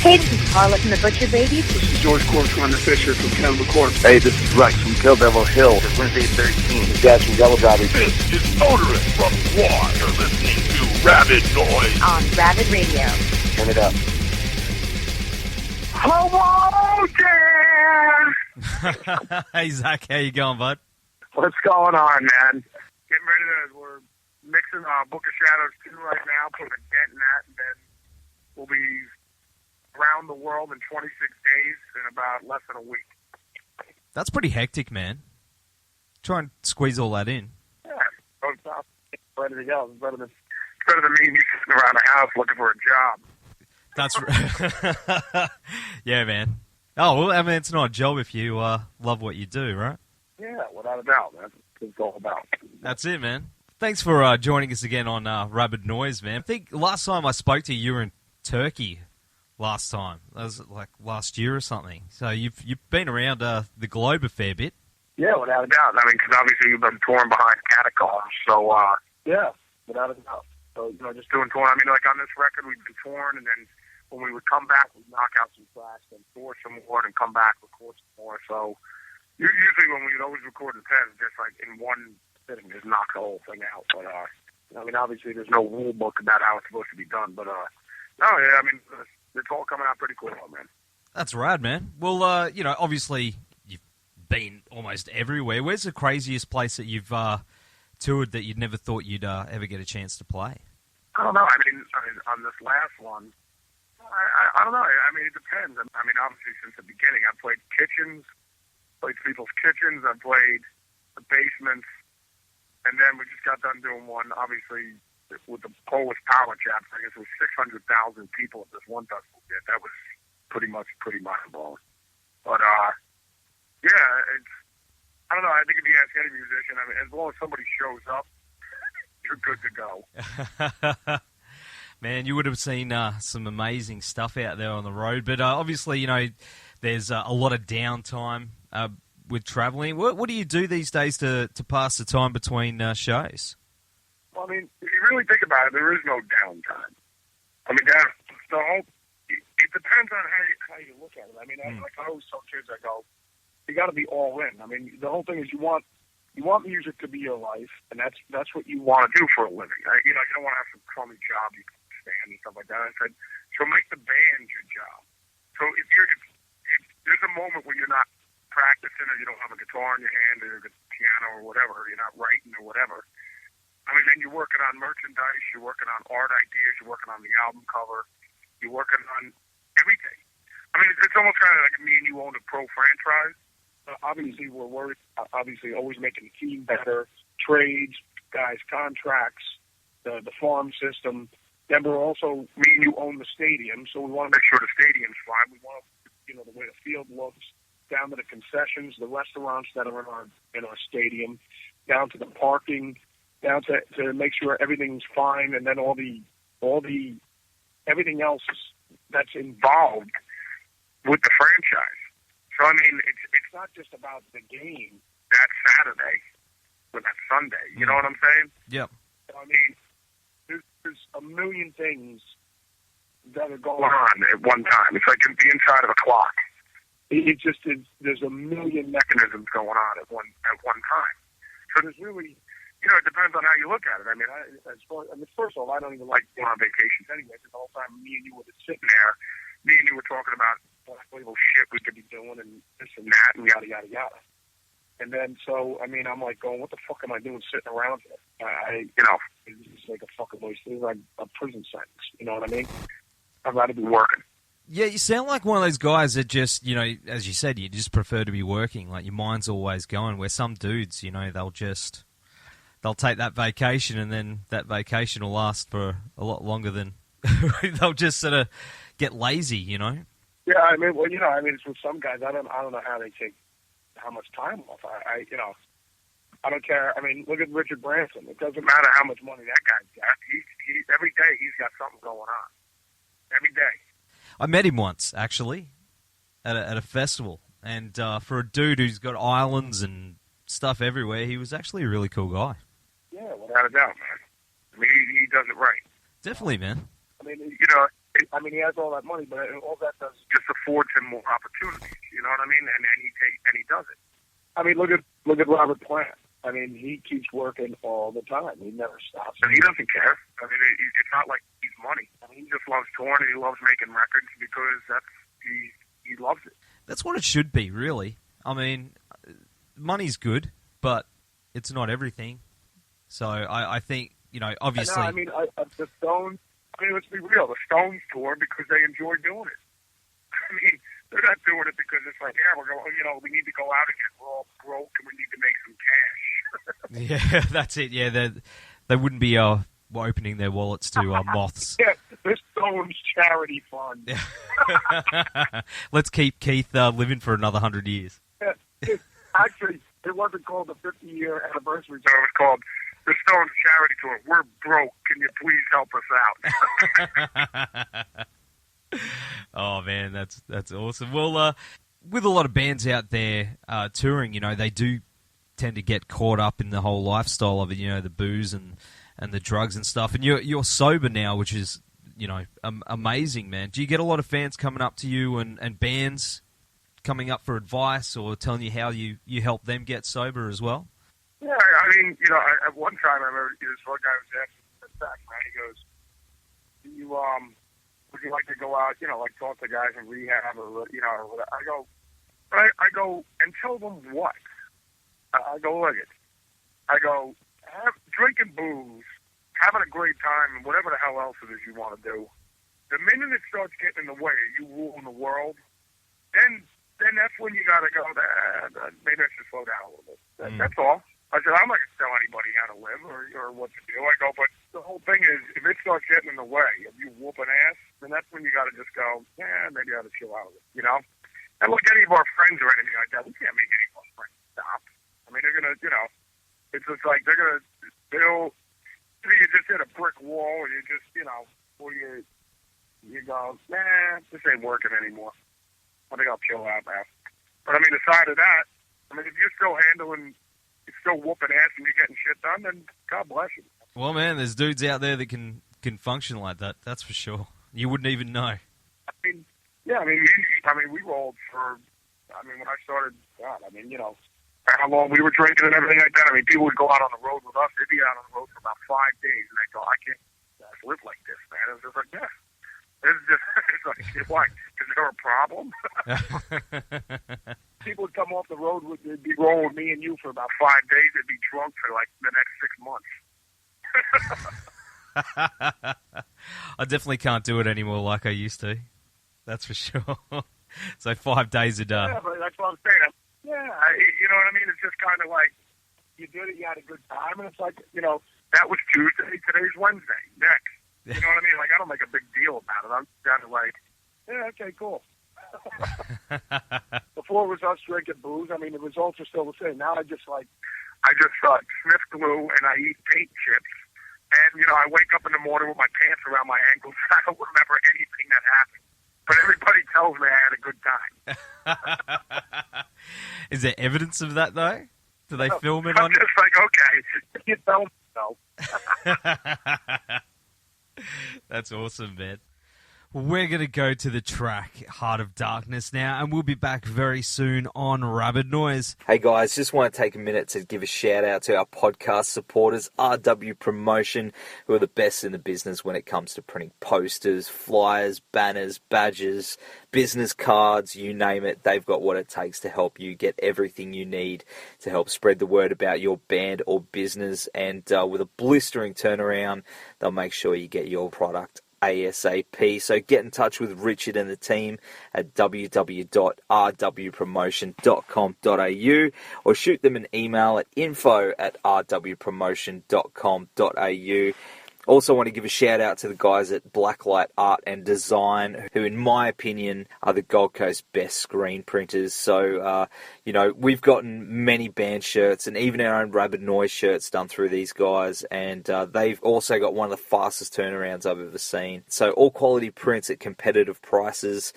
Hey, this is Carla from the Butcher Babies. This is George Corcoran, the Fisher from Cannibal Corpse. Hey, this is Rex from Kill Devil Hill. It's Wednesday 13. This is Daz from Double Driving. This is Motorist from War. You're listening to Rabid Noise on Rabid Radio. Turn it up. Hello there! Hey, Zach, how you going, bud? What's going on, man? Getting ready to, we're mixing Book of Shadows 2 right now, putting a dent in that, and then we'll be around the world in 26 days in about less than a week. That's pretty hectic, man. Try and squeeze all that in. Yeah, it's ready to go. It's better than me and you sitting around the house looking for a job. That's yeah, man. Oh, well, I mean, it's not a job if you love what you do, right? Yeah, without a doubt. That's what it's all about. That's it, man. Thanks for joining us again on Rabid Noise, man. I think last time I spoke to you, you were in Turkey last time. That was like last year or something. So you've been around the globe a fair bit. Yeah, without a doubt. I mean, because obviously you've been touring behind Catacombs. So, yeah, without a doubt. So, just doing touring. I mean, like on this record, we've been touring, and then when we would come back, we'd knock out some tracks, then tour some more, and come back, record some more. So usually when we'd always record the past, just like in one sitting, just knock the whole thing out. But, I mean, obviously there's no rule book about how it's supposed to be done. But, no, yeah, I mean, it's all coming out pretty cool, man. That's rad, man. Well, obviously you've been almost everywhere. Where's the craziest place that you've toured that you'd never thought you'd ever get a chance to play? I don't know. I mean, on this last one, I don't know. I mean, it depends. I mean, obviously, since the beginning, I've played kitchens, played people's kitchens, I've played the basements, and then we just got done doing one, obviously, with the Polish Power Chapter. I guess it was 600,000 people at this one festival did. That was pretty mind-blowing. But, yeah, I don't know. I think if you ask any musician, I mean, as long as somebody shows up, you're good to go. Man, you would have seen some amazing stuff out there on the road. But obviously, there's a lot of downtime with traveling. What do you do these days to pass the time between shows? Well, I mean, if you really think about it, there is no downtime. I mean, it depends on how you look at it. I mean, I always tell kids, I go, you got to be all in. I mean, the whole thing is you want music to be your life, and that's what you want to do for a living. You don't want to have some crummy job you can stand and stuff like that. I said, so make the band your job. So if there's a moment where you're not practicing or you don't have a guitar in your hand or a piano or whatever, or you're not writing or whatever, I mean, then you're working on merchandise, you're working on art ideas, you're working on the album cover, you're working on everything. I mean, it's almost kind of like me and you own a pro franchise. Obviously, we're worried, always making the team better, trades, guys, contracts, the farm system. Then we're also, me and you own the stadium, so we want to make sure the stadium's fine. We want the way the field looks, down to the concessions, the restaurants that are in our stadium, down to the parking, down to make sure everything's fine, and then all the everything else that's involved with the franchise. So, I mean, it's not just about the game that Saturday or that Sunday. You know what I'm saying? Yep. So, I mean, there's a million things that are going on at one time. It's like the inside of a clock. There's a million mechanisms going on at one time. So there's really, it depends on how you look at it. I mean, first of all, I don't even like going on vacations anyway, because the whole time me and you were just sitting there, me and you were talking about black label shit we could be doing and this and that and yada, yada, yada. And then, so, I mean, I'm like going, what the fuck am I doing sitting around here? It's like a fucking waste. It's like a prison sentence. You know what I mean? I'd rather be working. Yeah, you sound like one of those guys that just, as you said, you just prefer to be working. Like your mind's always going. Where some dudes, they'll take that vacation and then that vacation will last for a lot longer than they'll just sort of get lazy, Yeah, I mean, it's with some guys. I don't know how they take how much time off. I don't care. I mean, look at Richard Branson. It doesn't matter how much money that guy's got. He every day he's got something going on. Every day. I met him once, actually, at a festival. And for a dude who's got islands and stuff everywhere, he was actually a really cool guy. Yeah, without a doubt, man. I mean, he does it right. Definitely, man. I mean, I mean, he has all that money, but all that does just affords him more opportunities. You know what I mean? And he does it. I mean, look at Robert Plant. I mean, he keeps working all the time. He never stops, and he doesn't care. I mean, it's not like he's money. I mean, he just loves touring and he loves making records because he loves it. That's what it should be, really. I mean, money's good, but it's not everything. So I think, you know, obviously. I mean, the Stones. I mean, let's be real. The Stones tour because they enjoy doing it. I mean, they're not doing it because it's like, yeah, we're going. You know, we need to go out again. We're all broke and we need to make some cash. Yeah, that's it. Yeah, they wouldn't be opening their wallets to moths. Yeah, the Stones charity fund. Let's keep Keith living for another 100 years. Yeah, actually, it wasn't called the 50-year anniversary tour. It was called the Stones charity tour. We're broke. Can you please help us out? Oh man, that's awesome. Well, with a lot of bands out there touring, you know, they do tend to get caught up in the whole lifestyle of it. You know, the booze and the drugs and stuff. And you're sober now, which is, you know, amazing, man. Do you get a lot of fans coming up to you and bands coming up for advice or telling you how you help them get sober as well? Yeah, I mean, you know, at one time I remember this one guy was asking back, man. He goes, would you like to go out, you know, like talk to guys in rehab or, you know, or whatever. I go, and tell them what? I go, look it. I go, drinking booze, having a great time, and whatever the hell else it is you want to do. The minute it starts getting in the way, you ruling the world, then that's when you got to go, maybe I should slow down a little bit. That's all. I said, I'm not going to tell anybody how to live or what to do. I go, but the whole thing is, if it starts getting in the way of you whooping ass, then that's when you got to just go, maybe I ought to chill out with it, you know? And look, any of our friends or anything like that, we can't make any of our friends stop. I mean, they're going to, you know, it's just like either you just hit a brick wall or you just, you know, or you go, this ain't working anymore. I think I'll chill out now. But I mean, aside of that, I mean, if you're still whooping ass and you're getting shit done, then God bless you. Well, man, there's dudes out there that can function like that. That's for sure. You wouldn't even know. I mean, we rolled for. I mean, when I started, God, I mean, you know, how long we were drinking and everything like that. I mean, people would go out on the road with us. They'd be out on the road for about 5 days, and they go, I can't live like this, man. It was just like, yeah. It's like, why? Is there a problem? People would come off the road, they'd be rolling with me and you for about 5 days. They'd be drunk for like the next 6 months. I definitely can't do it anymore like I used to. That's for sure. So 5 days a day. Yeah, but that's what I'm saying. You know what I mean? It's just kind of like, you did it, you had a good time, and it's like, you know, that was Tuesday, today's Wednesday, next. You know what I mean? Like, I don't make a big deal about it. I'm kind of like, yeah, okay, cool. Before it was us drinking booze, I mean, the results are still the same. Now I just sniff glue and I eat paint chips. And, you know, I wake up in the morning with my pants around my ankles. I don't remember anything that happened. But everybody tells me I had a good time. Is there evidence of that, though? Do they film it I'm on? just like, okay, you tell me so. That's awesome, man. We're going to go to the track Heart of Darkness now, and we'll be back very soon on Rabid Noise. Hey guys, just want to take a minute to give a shout out to our podcast supporters, RW Promotion, who are the best in the business when it comes to printing posters, flyers, banners, badges, business cards, you name it. They've got what it takes to help you get everything you need to help spread the word about your band or business, and with a blistering turnaround, they'll make sure you get your product ASAP. So get in touch with Richard and the team at www.rwpromotion.com.au or shoot them an email at info@rwpromotion.com.au. Also want to give a shout out to the guys at Blacklight Art and Design, who in my opinion are the Gold Coast best screen printers. So, you know, we've gotten many band shirts and even our own Rabid Noise shirts done through these guys, and they've also got one of the fastest turnarounds I've ever seen. So all quality prints at competitive prices.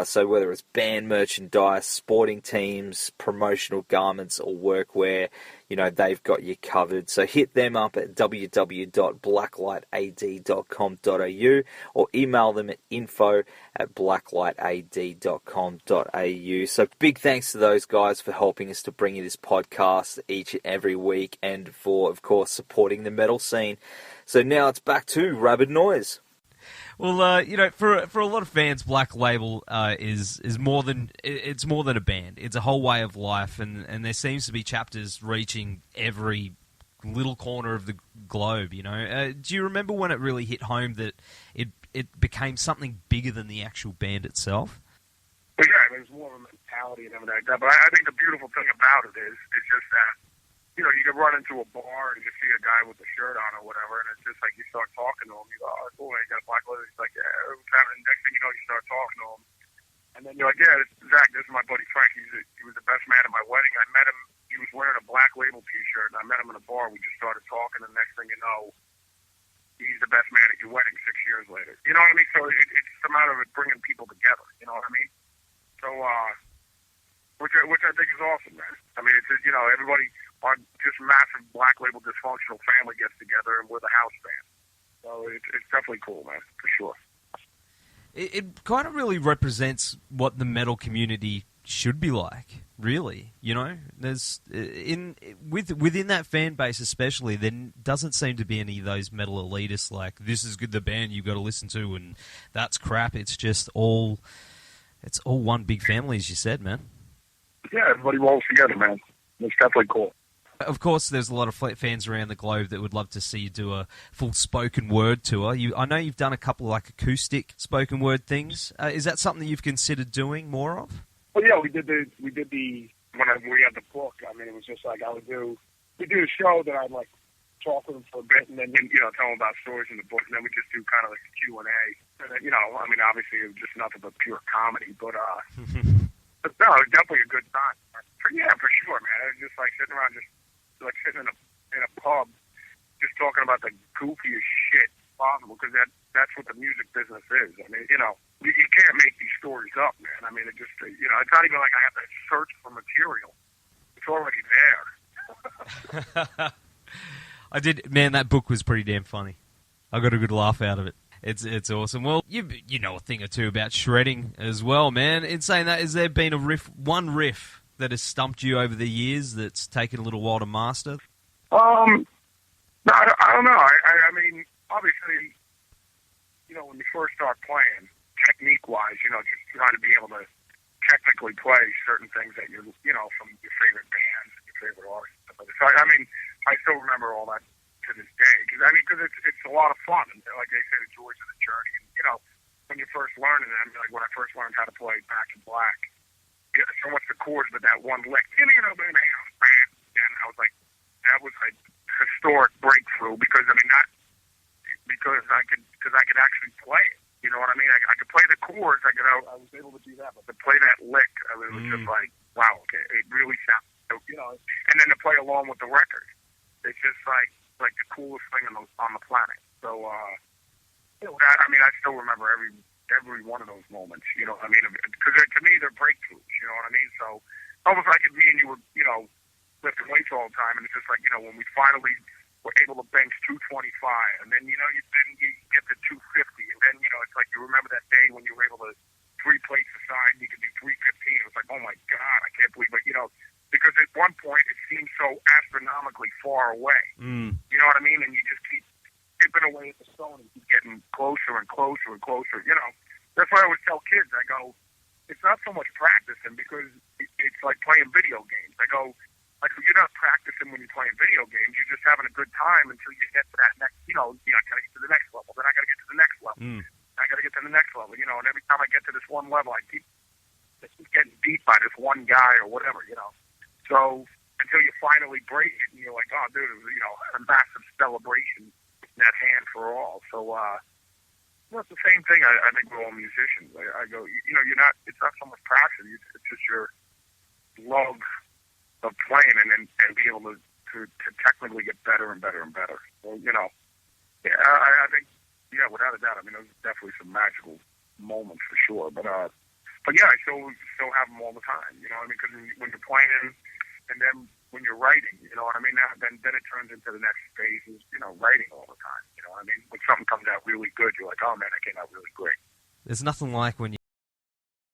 So whether it's band merchandise, sporting teams, promotional garments or workwear, they've got you covered. So hit them up at www.blacklightad.com.au or email them at info@blacklightad.com.au. So big thanks to those guys for helping us to bring you this podcast each and every week, and for, of course, supporting the metal scene. So now it's back to Rabid Noise. Well, for a lot of fans, Black Label is more than a band. It's a whole way of life, and there seems to be chapters reaching every little corner of the globe. Do you remember when it really hit home that it became something bigger than the actual band itself? Well, yeah, there's more of a mentality and everything like that. But I think the beautiful thing about it is just that, you can run into a bar and you see a guy with a shirt on or whatever, and it's just like you start talking to him. You go, oh, cool, you got a black leather. He's like, yeah, what's happening? Next thing you know, you start talking to him. And then you're like, yeah, this is Zakk. This is my buddy Frank. He was the best man at my wedding. I met him. He was wearing a Black Label T-shirt, and I met him in a bar. We just started talking, and the next thing you know, he's the best man at your wedding 6 years later. You know what I mean? So it's a matter of it bringing people together. You know what I mean? So, which I think is awesome, man. I mean, it's just, everybody, our just massive Black Label dysfunctional family gets together, and we're the house band. So it's definitely cool, man, for sure. It kind of really represents what the metal community should be like, really. There's within that fan base especially, there doesn't seem to be any of those metal elitists like, this is good, the band you've got to listen to, and that's crap. It's just all one big family, as you said, man. Yeah, everybody rolls together, man. It's definitely cool. Of course, there's a lot of fans around the globe that would love to see you do a full spoken word tour. I know you've done a couple of acoustic spoken word things. Is that something that you've considered doing more of? Well, yeah, we did the we had the book. I mean, it was just like we do a show that I'd like talk with them for a bit, and then tell them about stories in the book, and then we just do kind of like a Q&A. And then, I mean, obviously it was just nothing but pure comedy, but but no, it was definitely a good time. Yeah, for sure, man. It was just like sitting around, just like sitting in a pub, just talking about the goofiest shit possible, because that's what the music business is. I mean, you can't make these stories up, man. I mean, it's not even like I have to search for material. It's already there. I did, man. That book was pretty damn funny. I got a good laugh out of it. It's awesome. Well, you know a thing or two about shredding as well, man. In saying that, has there been one riff that has stumped you over the years that's taken a little while to master? No, I don't know. I mean, obviously, when you first start playing, technique-wise, just trying to be able to technically play certain things that from your favorite bands, your favorite artists. So, I mean, I still remember all that to this day, because it's a lot of fun, and like they say, the joys of the journey. And when you first learn it, I mean, like when I first learned how to play Back in Black, so much the chords, but that one lick, and I was like, that was a historic breakthrough, because I could actually play it. You know what I mean? I could play the chords. I was able to do that, but to play that lick, it was just like, wow, okay, it really sounds, and then to play along with the record, it's just like the coolest thing on the planet. So, I still remember every one of those moments. You know what I mean? Because to me, they're breakthroughs. You know what I mean? So, almost like if me and you were, lifting weights all the time, and it's just like, when we finally were able to bench 225, and then, you get to 250, and then, it's like you remember that day when you were able to 3 plates aside, and you could do 315. It was like, oh my God, I can't believe it. Because at one point it seemed so astronomically far away. You know what I mean? And you just keep chipping away at the stone and keep getting closer and closer and closer. That's why I always tell kids, I go, it's not so much practicing, because it's like playing video games. I go, like, you're not practicing when you're playing video games. You're just having a good time until you get to that next, I got to get to the next level. Then I got to get to the next level. I got to get to the next level, and every time I get to this one level, I keep getting beat by this one guy or whatever, So until you finally break it, and you're like, oh, dude, it was, a massive celebration in that hand for all. So, it's the same thing, I think, with all musicians. I go, it's not so much passion, it's just your love of playing and be able to technically get better and better and better. So, I think, without a doubt, those are definitely some magical moments for sure. But yeah, I still have them all the time, because when you're playing, and then when you're writing, you know what I mean? Then it turns into the next phase is, you know, writing all the time. You know what I mean? When something comes out really good, you're like, oh man, that came out really great. There's nothing like when